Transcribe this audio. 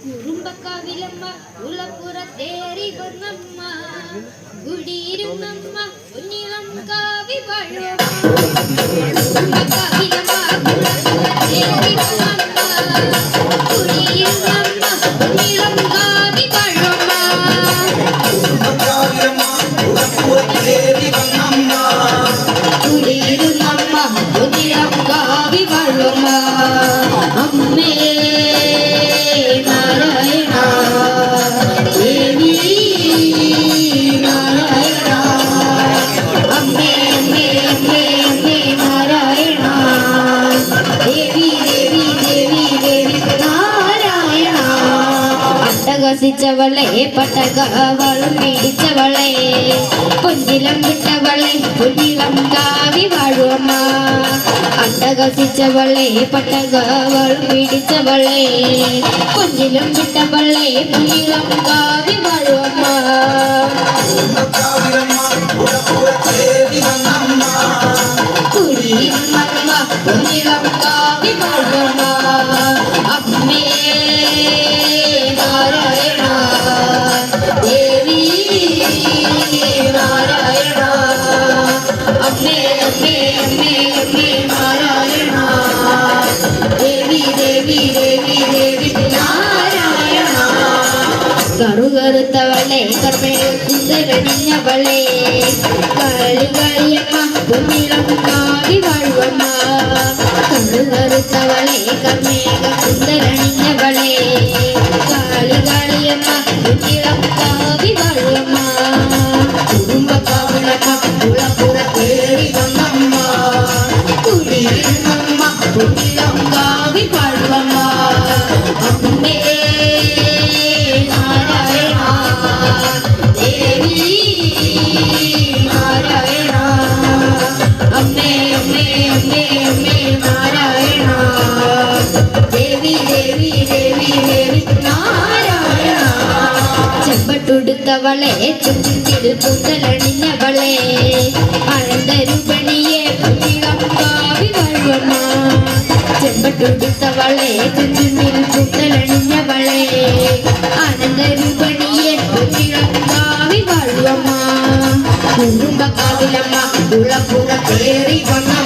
കുറുമ്പക്കാവിലമ്മ ഉളപ്പുറത്തേറി വന്നമ്മ കുടിയിരുന്നമ്മ കുഞ്ഞിളം കാവി വാഴുമ്മ കുറുമ്പക്കാവിലമ്മ ഉളപ്പുറത്തേറി വന്നമ്മ കുടിയിരുന്നമ്മ കുഞ്ഞിളം കാവി വാഴുമ്മ കുറുമ്പക്കാവിലമ്മ ഉളപ്പുറത്തേറി വന്നമ്മ കുടിയിരുന്നമ്മ കുഞ്ഞിളം കാവി വാഴുമ്മ അമ്മേ ിച്ചവളെ പട്ടകവളും പിടിച്ചവളെ പൊഞ്ചിലം വിട്ടവളെ പൊന്നിളം കാവി വാഴുമ്മ അട്ടകസിച്ചവളെ പട്ടകവളും പിടിച്ചവളെ പൊഞ്ചിലം വിട്ടവളെ പൊന്നിളം കാവി വാഴുമ്മ കുടിയിരുന്നമ്മ പൊന്നിളം കാവി വാഴുമ്മ അമ്മേ കറുകറുത്തവളെ കർമ്മയിൽ സുന്ദരണിഞ്ഞവളെ കളികളിയമ്മ പൊന്നിളം കാവി വാഴുമ്മ കറുകറുത്തവളെ കർമ്മേക സുന്ദരണിഞ്ഞവളെ കളികളിയമ്മ പൊന്നിളം കാവി വാഴുമ്മ കുടുംബക്കാവിലമ്മ ഉളപ്പുറത്തേറി വന്നമ്മ കുടിയിരുന്നമ്മ പൊന്നിളം കാവി വാഴുമ്മ അമ്മേ ചെമ്പട്ടുടുത്തവളെ ചുറ്റിൽ പുതലണിഞ്ഞവളെ അനന്തരൂപണിയെ പൊന്നിളം കാവി വാഴുമ്മ ചെമ്പട്ടുടുത്തവളെ ചുറ്റിൽ പുതലണിഞ്ഞവളെ അനന്തരൂപണിയെ പൊന്നിളം കാവി വാഴുമ്മ കുറുമ്പക്കാവിലമ്മ ഉളപ്പുറത്തേറി വന്ന